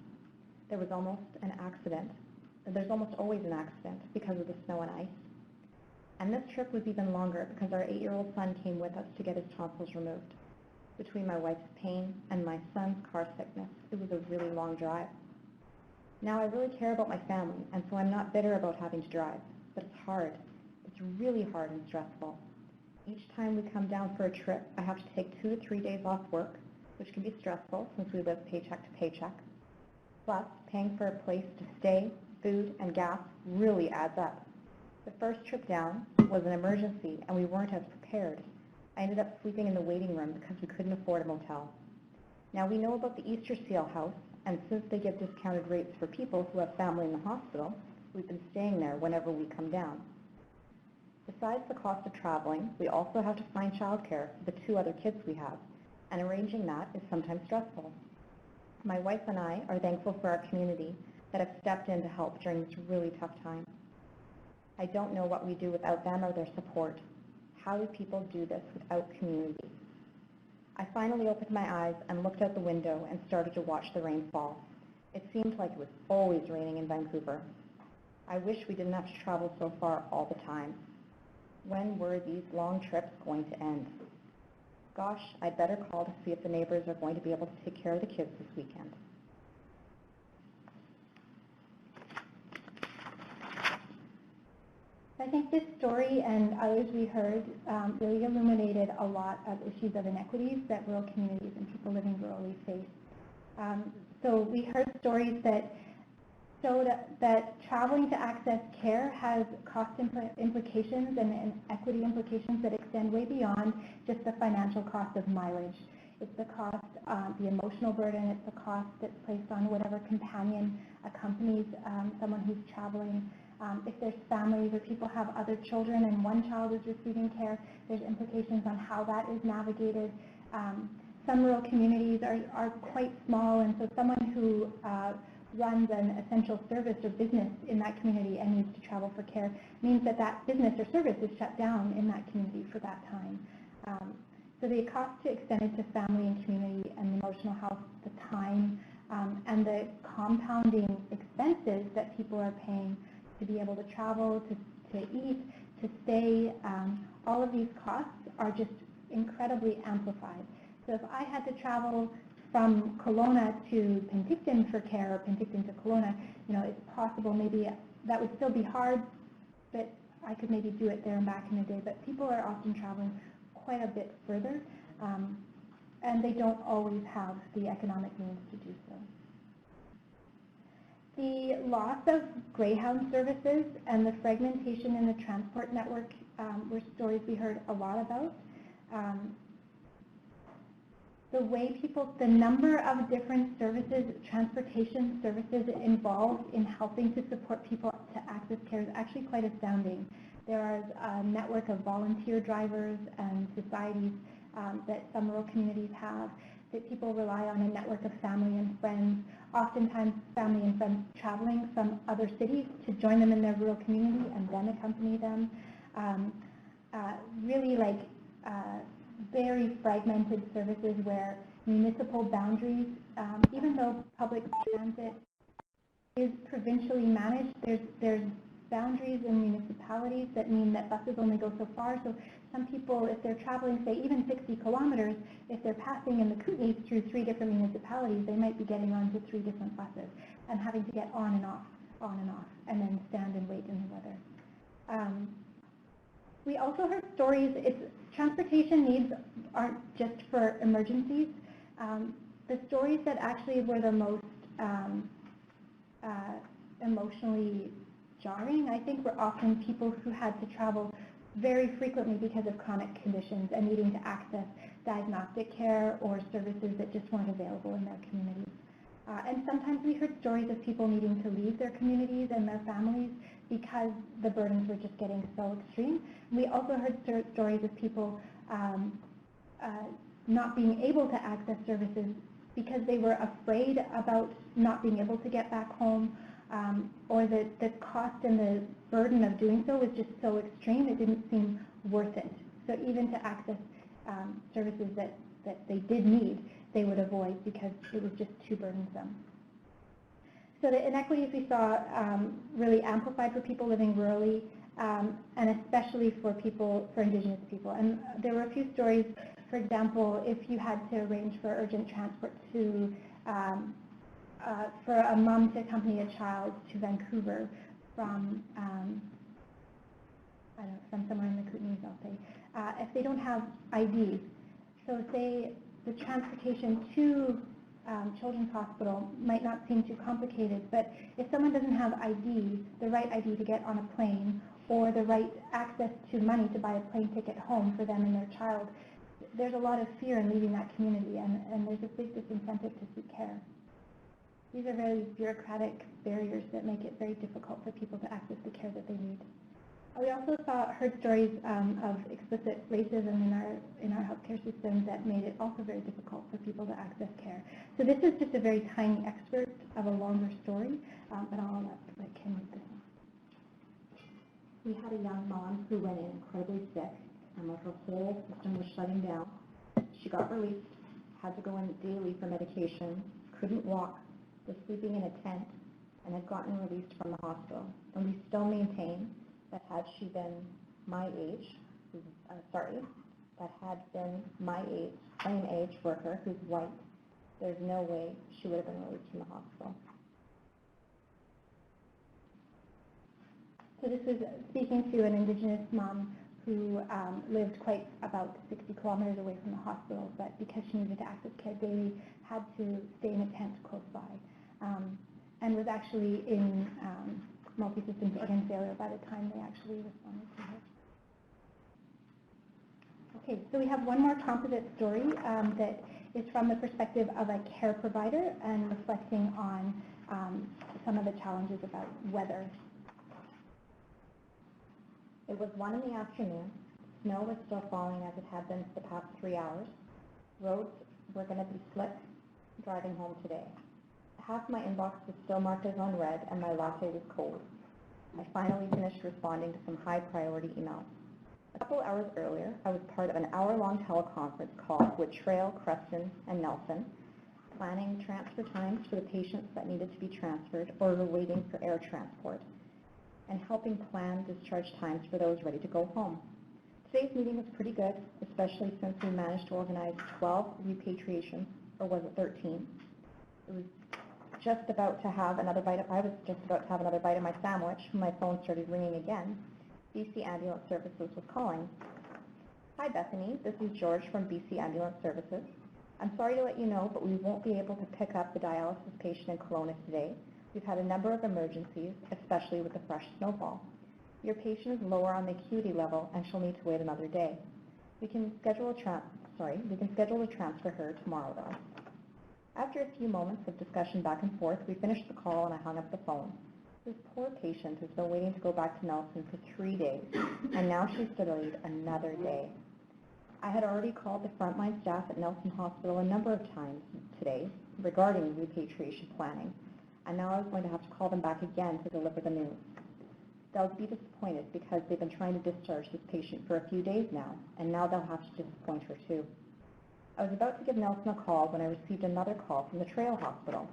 There was almost an accident. There's almost always an accident because of the snow and ice. And this trip was even longer because our 8-year-old son came with us to get his tonsils removed. Between my wife's pain and my son's car sickness, it was a really long drive. Now I really care about my family, and so I'm not bitter about having to drive, but it's hard. It's really hard and stressful. Each time we come down for a trip, I have to take 2 to 3 days off work, which can be stressful since we live paycheck to paycheck. Plus, paying for a place to stay, food, and gas really adds up. The first trip down was an emergency, and we weren't as prepared. I ended up sleeping in the waiting room because we couldn't afford a motel. Now we know about the Easter Seal House, and since they give discounted rates for people who have family in the hospital, we've been staying there whenever we come down. Besides the cost of traveling, we also have to find childcare for the 2 other kids we have, and arranging that is sometimes stressful. My wife and I are thankful for our community that have stepped in to help during this really tough time. I don't know what we do without them or their support. How do people do this without community? I finally opened my eyes and looked out the window and started to watch the rain fall. It seemed like it was always raining in Vancouver. I wish we didn't have to travel so far all the time. When were these long trips going to end? Gosh, I'd better call to see if the neighbors are going to be able to take care of the kids this weekend.
I think this story and others we heard really illuminated a lot of issues of inequities that rural communities and people living rurally face. So we heard stories that showed that traveling to access care has cost implications and equity implications that extend way beyond just the financial cost of mileage. It's the cost, the emotional burden, it's the cost that's placed on whatever companion accompanies someone who's traveling. If there's families or people have other children and one child is receiving care, there's implications on how that is navigated. Some rural communities are quite small, and so someone who runs an essential service or business in that community and needs to travel for care means that that business or service is shut down in that community for that time. So the cost to extended to family and community and emotional health, the time, and the compounding expenses that people are paying to be able to travel, to eat, to stay, all of these costs are just incredibly amplified. So if I had to travel from Kelowna to Penticton for care, or Penticton to Kelowna, it's possible maybe that would still be hard, but I could maybe do it there and back in a day. But people are often traveling quite a bit further, and they don't always have the economic means to do so. The loss of Greyhound services and the fragmentation in the transport network were stories we heard a lot about. The number of different services, transportation services involved in helping to support people to access care is actually quite astounding. There is a network of volunteer drivers and societies that some rural communities have, that people rely on a network of family and friends, oftentimes family and friends traveling from other cities to join them in their rural community and then accompany them. Really very fragmented services where municipal boundaries, even though public transit is provincially managed, there's boundaries in municipalities that mean that buses only go so far. So some people, if they're traveling, say, even 60 kilometers, if they're passing in the Kootenays through 3 different municipalities, they might be getting onto 3 different buses and having to get on and off, and then stand and wait in the weather. We also heard stories, transportation needs aren't just for emergencies. The stories that actually were the most emotionally jarring, I think, were often people who had to travel very frequently because of chronic conditions and needing to access diagnostic care or services that just weren't available in their communities. And sometimes we heard stories of people needing to leave their communities and their families because the burdens were just getting so extreme. We also heard stories of people not being able to access services because they were afraid about not being able to get back home, or the cost and the burden of doing so was just so extreme it didn't seem worth it. So even to access services that they did need, they would avoid because it was just too burdensome. So the inequities we saw really amplified for people living rurally, and especially for Indigenous people. And there were a few stories, for example, if you had to arrange for urgent transport to for a mom to accompany a child to Vancouver from from somewhere in the Kootenays, I'll say, if they don't have ID, so say the transportation to Children's Hospital might not seem too complicated, but if someone doesn't have ID, the right ID to get on a plane, or the right access to money to buy a plane ticket home for them and their child, there's a lot of fear in leaving that community, and there's a big disincentive to seek care. These are very bureaucratic barriers that make it very difficult for people to access the care that they need. We also heard stories of explicit racism in our healthcare system that made it also very difficult for people to access care. So this is just a very tiny excerpt of a longer story, but I'll let Kim read this one.
We had a young mom who went in incredibly sick, and her whole system was shutting down. She got released, had to go in daily for medication, couldn't walk, was sleeping in a tent, and had gotten released from the hospital. And we still maintain that had she been my age, that had been my age, same age worker who's white, there's no way she would have been released from the hospital.
So this is speaking to an Indigenous mom who lived quite about 60 kilometers away from the hospital, but because she needed to access care daily, had to stay in a tent close by, and was actually in multi-system organ failure by the time they actually responded to her. Okay, so we have one more composite story that is from the perspective of a care provider and reflecting on some of the challenges about weather.
It was 1 in the afternoon. Snow was still falling as it had been for the past 3 hours. Roads were going to be slick driving home today. Half my inbox was still marked as unread, and my latte was cold. I finally finished responding to some high-priority emails. A couple hours earlier, I was part of an hour-long teleconference call with Trail, Creston, and Nelson, planning transfer times for the patients that needed to be transferred or were waiting for air transport, and helping plan discharge times for those ready to go home. Today's meeting was pretty good, especially since we managed to organize 12 repatriations, or was it 13? It was just about to have another bite. I was just about to have another bite of my sandwich when my phone started ringing again. BC Ambulance Services was calling. Hi Bethany, this is George from BC Ambulance Services. I'm sorry to let you know, but we won't be able to pick up the dialysis patient in Kelowna today. We've had a number of emergencies, especially with the fresh snowfall. Your patient is lower on the acuity level and she'll need to wait another day. We can schedule to transfer her tomorrow though. After a few moments of discussion back and forth, we finished the call and I hung up the phone. This poor patient has been waiting to go back to Nelson for 3 days, and now she's delayed another day. I had already called the frontline staff at Nelson Hospital a number of times today regarding repatriation planning, and now I was going to have to call them back again to deliver the news. They'll be disappointed because they've been trying to discharge this patient for a few days now, and now they'll have to disappoint her too. I was about to give Nelson a call when I received another call from the Trail Hospital.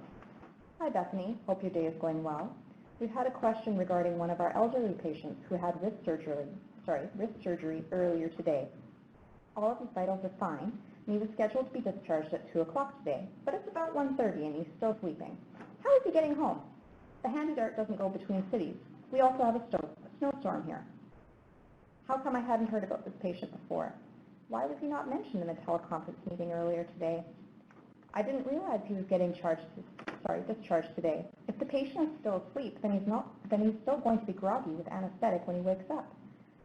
Hi Bethany, hope your day is going well. We've had a question regarding one of our elderly patients who had wrist surgery earlier today. All of his vitals are fine, and he was scheduled to be discharged at 2 o'clock today, but it's about 1:30 and he's still sleeping. How is he getting home? The handy dart doesn't go between cities. We also have a snowstorm here. How come I hadn't heard about this patient before? Why was he not mentioned in the teleconference meeting earlier today? I didn't realize he was getting discharged today. If the patient is still asleep, then he's still going to be groggy with anesthetic when he wakes up.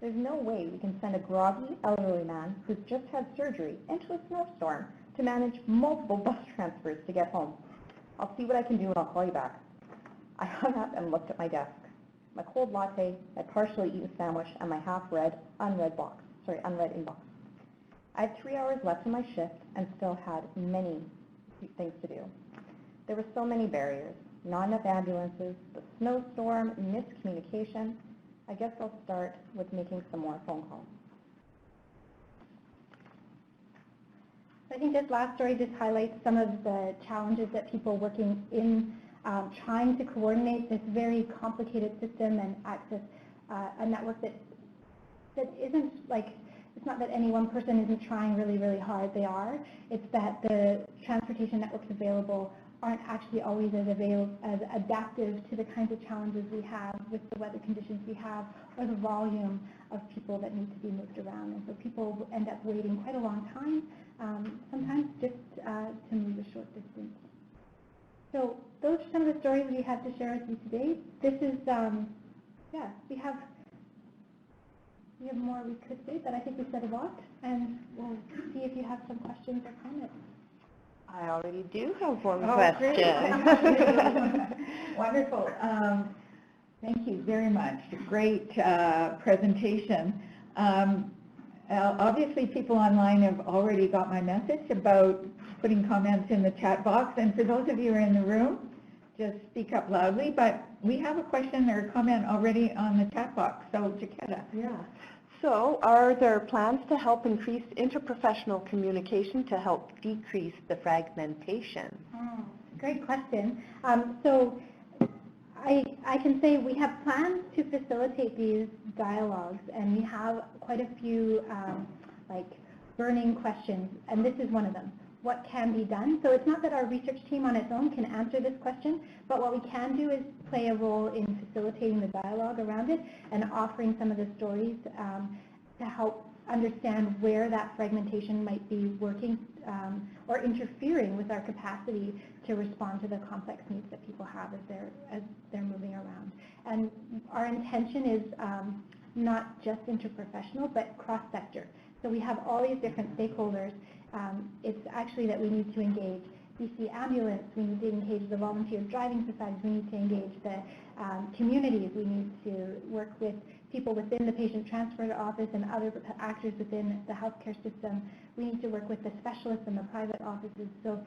There's no way we can send a groggy elderly man who's just had surgery into a snowstorm to manage multiple bus transfers to get home. I'll see what I can do and I'll call you back. I hung up and looked at my desk. My cold latte, my partially eaten sandwich, and my half-read, unread inbox. I had 3 hours left in my shift and still had many things to do. There were so many barriers, not enough ambulances, the snowstorm, miscommunication. I guess I'll start with making some more phone calls.
I think this last story just highlights some of the challenges that people working in trying to coordinate this very complicated system and access a network that isn't like, it's not that any one person isn't trying really, really hard. They are. It's that the transportation networks available aren't actually always as adaptive to the kinds of challenges we have with the weather conditions we have or the volume of people that need to be moved around. And so people end up waiting quite a long time, sometimes just to move a short distance. So those are some of the stories we have to share with you today. This is, we have more we could say, but I think we said a lot, and we'll see if you have some questions or comments.
I already do have one
Oh,
question.
Wonderful. Thank you very much. Great presentation. Obviously, people online have already got my message about putting comments in the chat box. And for those of you who are in the room, just speak up loudly. But we have a question or comment already on the chat box. So, Jaquetta.
Yeah. So are there plans to help increase interprofessional communication to help decrease the fragmentation?
Great question. So I can say we have plans to facilitate these dialogues, and we have quite a few like burning questions, and this is one of them. What can be done? So it's not that our research team on its own can answer this question, but what we can do is play a role in facilitating the dialogue around it and offering some of the stories to help understand where that fragmentation might be working or interfering with our capacity to respond to the complex needs that people have as they're moving around. And our intention is not just interprofessional, but cross-sector. So we have all these different stakeholders. It's actually that we need to engage BC Ambulance, we need to engage the volunteer driving societies, we need to engage the communities, we need to work with people within the patient transfer office and other actors within the healthcare system. We need to work with the specialists in the private offices. So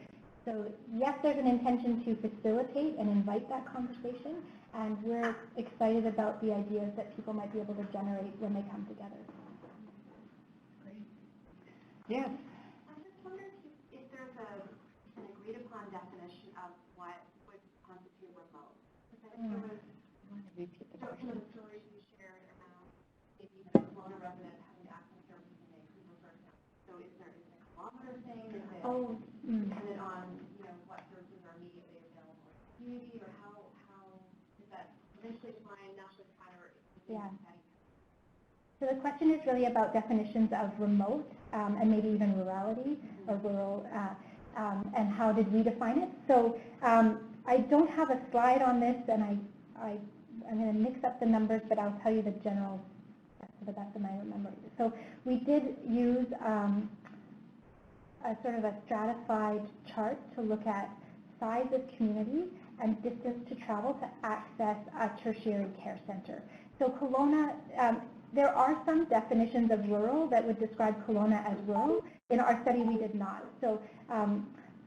yes, there's an intention to facilitate and invite that conversation, and we're excited about the ideas that people might be able to generate when they come together.
Great. Yes.
I'm just wondering if there's an agreed upon definition of what would constitute remote. Some of the stories you shared around maybe the Kelowna resident having to access services in Vancouver, for example. So is there a kilometer thing? Is it dependent on what services are immediately available in the community, or how is that eventually defined, nationally defined, or
Yeah. So the question is really about definitions of remote and maybe even rurality or rural, and how did we define it? So I don't have a slide on this, and I'm going to mix up the numbers, but I'll tell you the general to the best of my memory. So we did use a sort of a stratified chart to look at size of community and distance to travel to access a tertiary care center. So Kelowna, there are some definitions of rural that would describe Kelowna as rural. In our study, we did not. So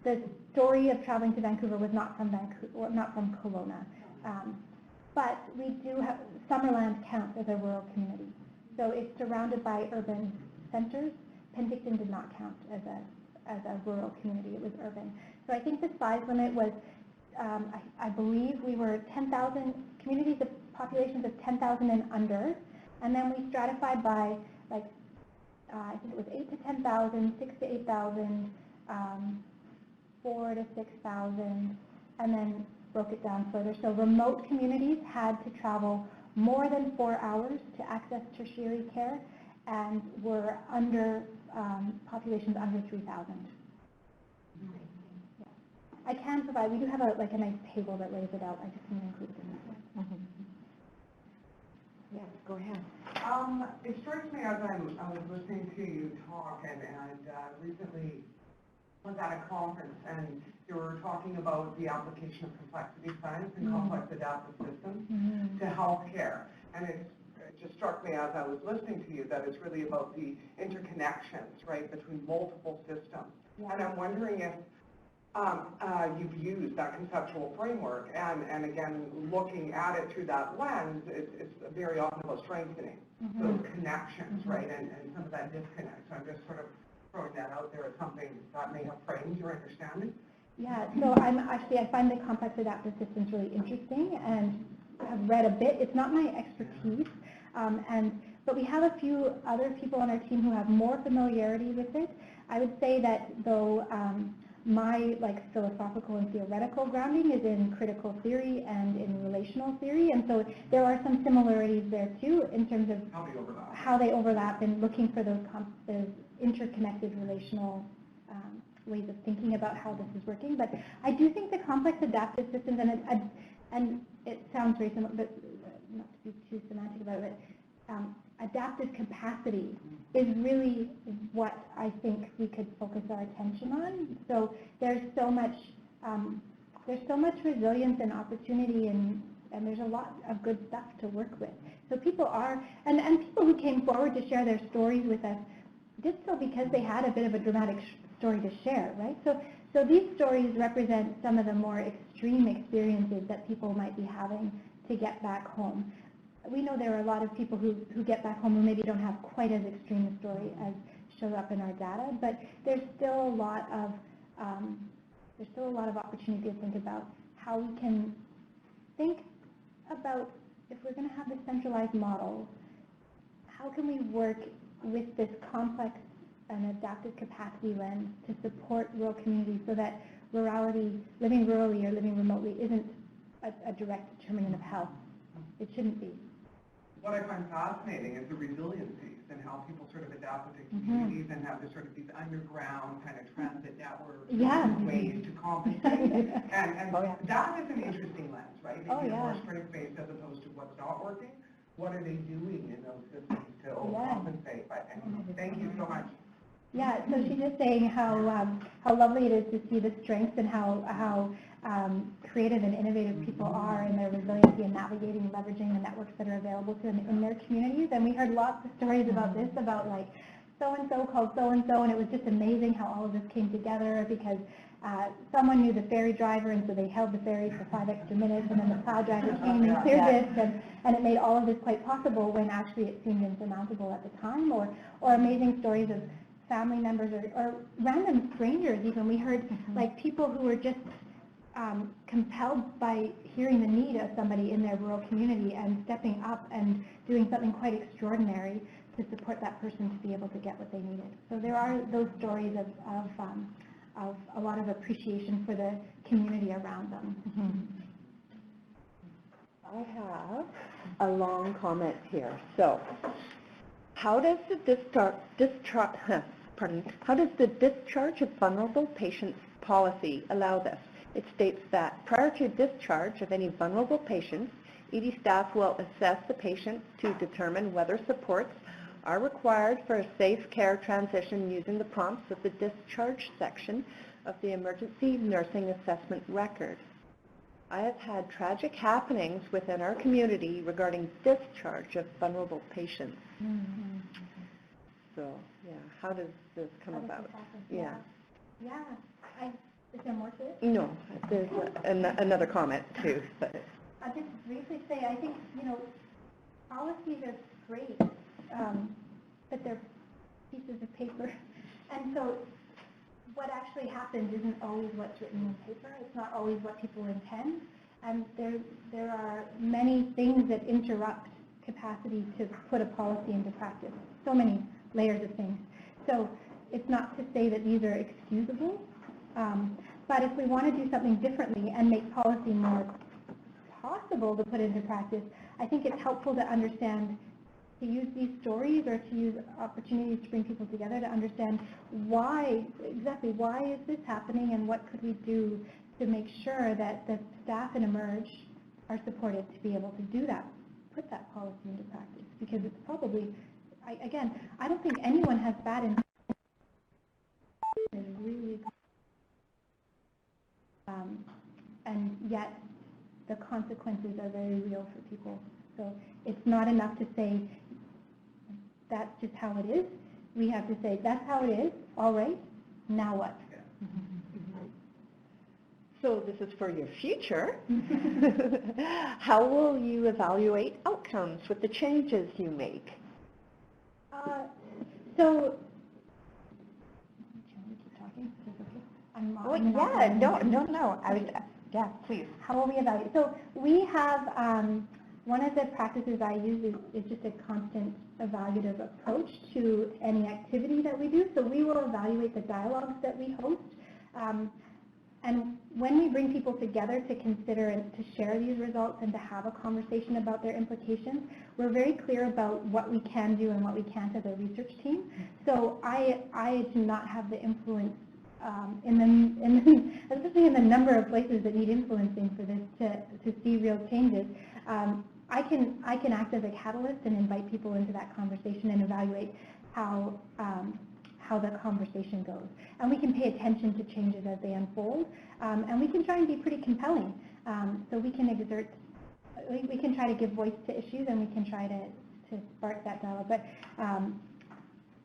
the story of traveling to Vancouver was not from Vancouver, not from Kelowna. But we do have, Summerland counts as a rural community. So it's surrounded by urban centers. Penticton did not count as a rural community, it was urban. So I think the size limit was, I believe we were 10,000, communities of populations of 10,000 and under. And then we stratified by, like, I think it was 8 to 10,000, 6 to 8,000, 4 to 6,000, and then broke it down further. So remote communities had to travel more than 4 hours to access tertiary care, and were under populations under 3,000. Yeah. I can provide. We do have a nice table that lays it out. I just didn't include it in this one.
Yes, go ahead.
It strikes me as I was listening to you talk, and recently was at a conference, and you were talking about the application of complexity science and complex adaptive systems to healthcare. And it just struck me as I was listening to you that it's really about the interconnections, right, between multiple systems. Yeah. And I'm wondering if you've used that conceptual framework, and again, looking at it through that lens, it's very often about strengthening those connections, right, and some of that disconnect. So I'm just sort of throwing that out there as something that may have framed your understanding.
Yeah, so I find the complex adaptive systems really interesting, and have read a bit. It's not my expertise, but we have a few other people on our team who have more familiarity with it. I would say that though my philosophical and theoretical grounding is in critical theory and in relational theory, and so there are some similarities there too in terms of how they overlap and looking for those interconnected relational ways of thinking about how this is working. But I do think the complex adaptive systems, and it sounds very similar, but not to be too semantic about it, adaptive capacity is really what I think we could focus our attention on. So there's so much resilience and opportunity and and there's a lot of good stuff to work with. So people are, and people who came forward to share their stories with us did so because they had a bit of a dramatic story to share, right? So these stories represent some of the more extreme experiences that people might be having to get back home. We know there are a lot of people who get back home who maybe don't have quite as extreme a story as shows up in our data, but there's still a lot of opportunity to think about how we can think about, if we're going to have this centralized model, how can we work with this complex and adaptive capacity lens to support rural communities so that rurality, living rurally or living remotely, isn't a direct determinant of health. It shouldn't be.
What I find fascinating is the resiliencies and how people sort of adapt with the communities and have this sort of these underground kind of transit networks and ways to compensate. and that is an interesting lens, right? Maybe more strength-based as opposed to what's not working. What are they doing in those systems to compensate? But thank you so much.
Yeah, so she's just saying how lovely it is to see the strengths and how creative and innovative people are in their resiliency and navigating and leveraging the networks that are available to them in their communities. And we heard lots of stories about this, about like so-and-so called so-and-so, and it was just amazing how all of this came together because someone knew the ferry driver, and so they held the ferry for 5 extra minutes, and then the plow driver came and cleared it, and it made all of this quite possible when actually it seemed insurmountable at the time, or amazing stories of family members or random strangers even. We heard like people who were just compelled by hearing the need of somebody in their rural community and stepping up and doing something quite extraordinary to support that person to be able to get what they needed. So there are those stories of a lot of appreciation for the community around them.
I have a long comment here. So, how does the discharge of vulnerable patients policy allow this? It states that prior to discharge of any vulnerable patients, ED staff will assess the patient to determine whether supports are required for a safe care transition using the prompts of the discharge section of the emergency nursing assessment record. I have had tragic happenings within our community regarding discharge of vulnerable patients. So, yeah, how does this come about?
Yeah. Is there more to it?
No, there's another comment too. But
I'll just briefly say, I think, policies are great, but they're pieces of paper. And so what actually happens isn't always what's written in paper. It's not always what people intend. And there are many things that interrupt capacity to put a policy into practice. So many layers of things. So it's not to say that these are excusable, but if we want to do something differently and make policy more possible to put into practice, I think it's helpful to understand, to use these stories or to use opportunities to bring people together to understand why is this happening and what could we do to make sure that the staff in Emerge are supported to be able to do that, put that policy into practice. Because it's probably, I don't think anyone has bad intentions. Really, and yet the consequences are very real for people. So it's not enough to say that's just how it is. We have to say that's how it is. All right. Now what?
so this is for your future. How will you evaluate outcomes with the changes you make?
So.
Yeah, please.
How will we evaluate? So we have, one of the practices I use is just a constant evaluative approach to any activity that we do. So we will evaluate the dialogues that we host. And when we bring people together to consider and to share these results and to have a conversation about their implications, we're very clear about what we can do and what we can't as a research team. So I do not have the influence especially in the number of places that need influencing for this to see real changes. I can act as a catalyst and invite people into that conversation and evaluate how the conversation goes. And we can pay attention to changes as they unfold, and we can try and be pretty compelling. So we can exert we can try to give voice to issues, and we can try to spark that dialogue. But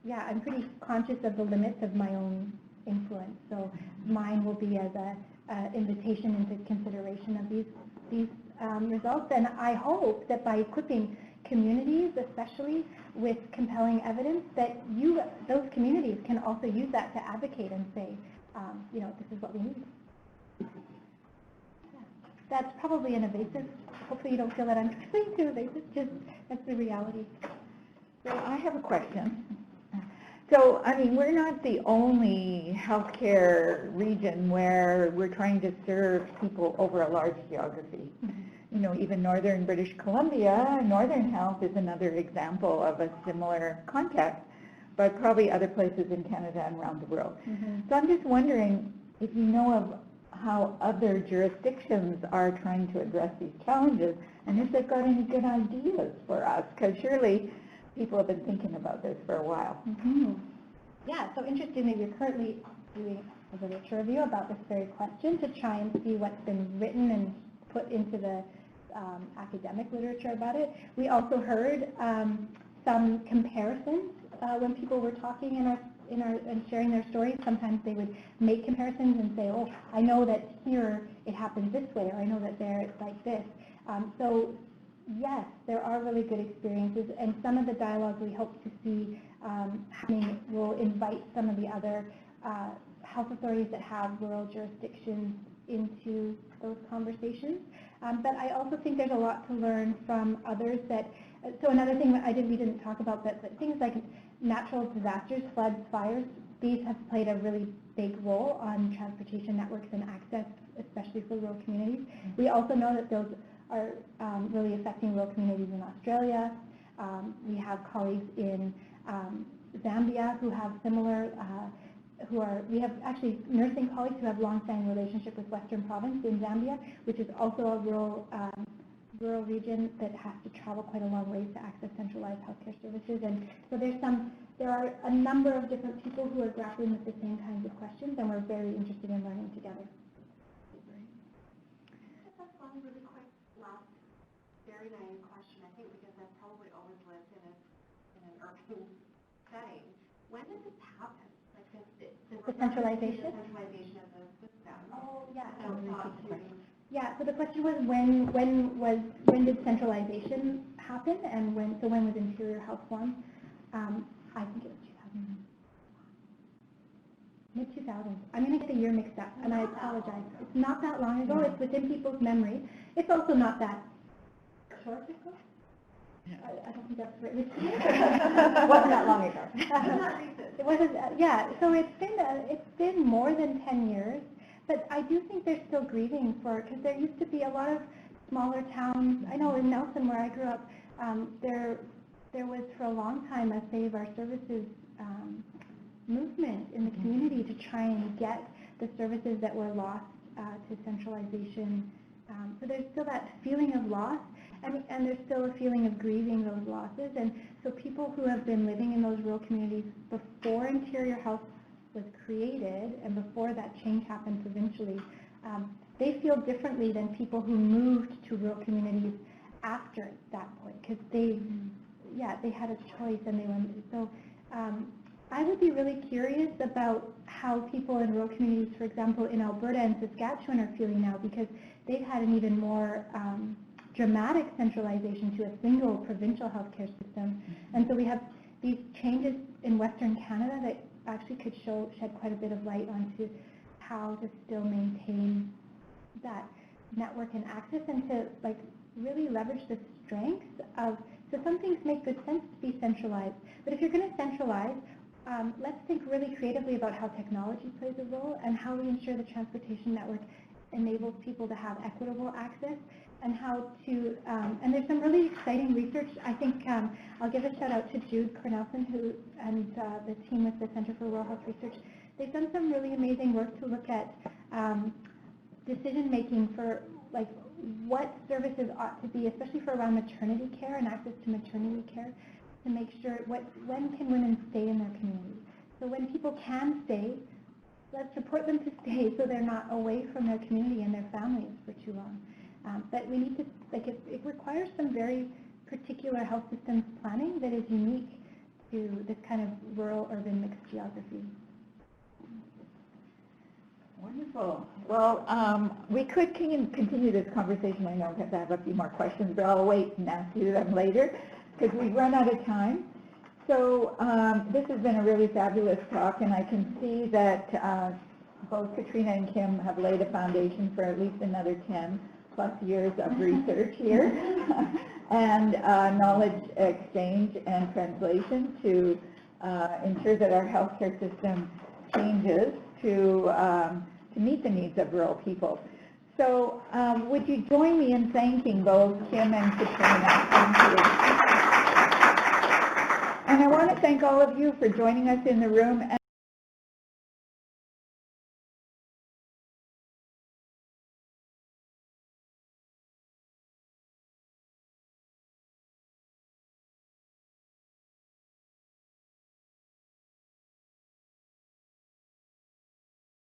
yeah, I'm pretty conscious of the limits of my own influence. So mine will be as a invitation into consideration of these results. And I hope that by equipping communities, especially with compelling evidence, that those communities can also use that to advocate and say, you know, this is what we need. Yeah. That's probably an evasive. Hopefully you don't feel that I'm being too evasive. Just that's the reality.
So I have a question. So, I mean, we're not the only healthcare region where we're trying to serve people over a large geography. You know, even northern British Columbia, Northern Health is another example of a similar context, but probably other places in Canada and around the world. So I'm just wondering if you know of how other jurisdictions are trying to address these challenges, and if they've got any good ideas for us, because surely people have been thinking about this for a while.
Yeah, so interestingly, we're currently doing a literature review about this very question to try and see what's been written and put into the academic literature about it. We also heard some comparisons when people were talking and sharing their stories. Sometimes they would make comparisons and say, oh, I know that here it happens this way, or I know that there it's like this. So yes, there are really good experiences, and some of the dialogue we hope to see happening will invite some of the other health authorities that have rural jurisdictions into those conversations. But I also think there's a lot to learn from others so another thing that we didn't talk about, but things like natural disasters, floods, fires, these have played a really big role on transportation networks and access, especially for rural communities. We also know that those are really affecting rural communities in Australia. We have colleagues in Zambia who have similar, we have actually nursing colleagues who have long-standing relationship with Western Province in Zambia, which is also a rural region that has to travel quite a long ways to access centralized healthcare services. And so there are a number of different people who are grappling with the same kinds of questions, and we're very interested in learning together.
That's one really quick last, very naive question, I think, because I've probably always lived in an urban setting. When did this happen? Like
The centralization?
The centralization of the system.
Oh, yeah.
Yeah,
so the question was when did centralization happen, and when was Interior Health formed? I think it was 2000. Mid-2000s. I'm going to get the year mixed up, and I apologize. It's not that long ago. It's within people's memory. It's also not that short ago. I don't think that's right. It wasn't that long ago. It wasn't. Yeah. So it's been more than 10 years, but I do think they're still grieving because there used to be a lot of smaller towns. I know in Nelson, where I grew up, there was for a long time a Save Our Services movement in the community to try and get the services that were lost to centralization. So there's still that feeling of loss, and there's still a feeling of grieving those losses. And so people who have been living in those rural communities before Interior Health was created and before that change happened provincially, they feel differently than people who moved to rural communities after that point, because they had a choice and they went. So I would be really curious about how people in rural communities, for example, in Alberta and Saskatchewan, are feeling now, because they've had an even more dramatic centralization to a single provincial healthcare system. And so we have these changes in Western Canada that actually could shed quite a bit of light onto how to still maintain that network and access, and to really leverage the strengths of, so some things make good sense to be centralized, but if you're going to centralize, let's think really creatively about how technology plays a role and how we ensure the transportation network enables people to have equitable access, and how to, and there's some really exciting research. I think I'll give a shout out to Jude Cornelson and the team with the Center for Rural Health Research. They've done some really amazing work to look at decision making for what services ought to be, especially for around maternity care and access to maternity care, to make sure when can women stay in their community. So when people can stay, let's support them to stay so they're not away from their community and their families for too long. But we need to, like, it requires some very particular health systems planning that is unique to this kind of rural-urban mixed geography.
Wonderful. Well, we could continue this conversation. I know because I have a few more questions, but I'll wait and ask you them later because we've run out of time. So this has been a really fabulous talk, and I can see that both Katrina and Kim have laid a foundation for at least another 10+ years of research here and knowledge exchange and translation to ensure that our healthcare system changes to meet the needs of rural people. So would you join me in thanking both Kim and Katrina? Thank you. And I want to thank all of you for joining us in the room.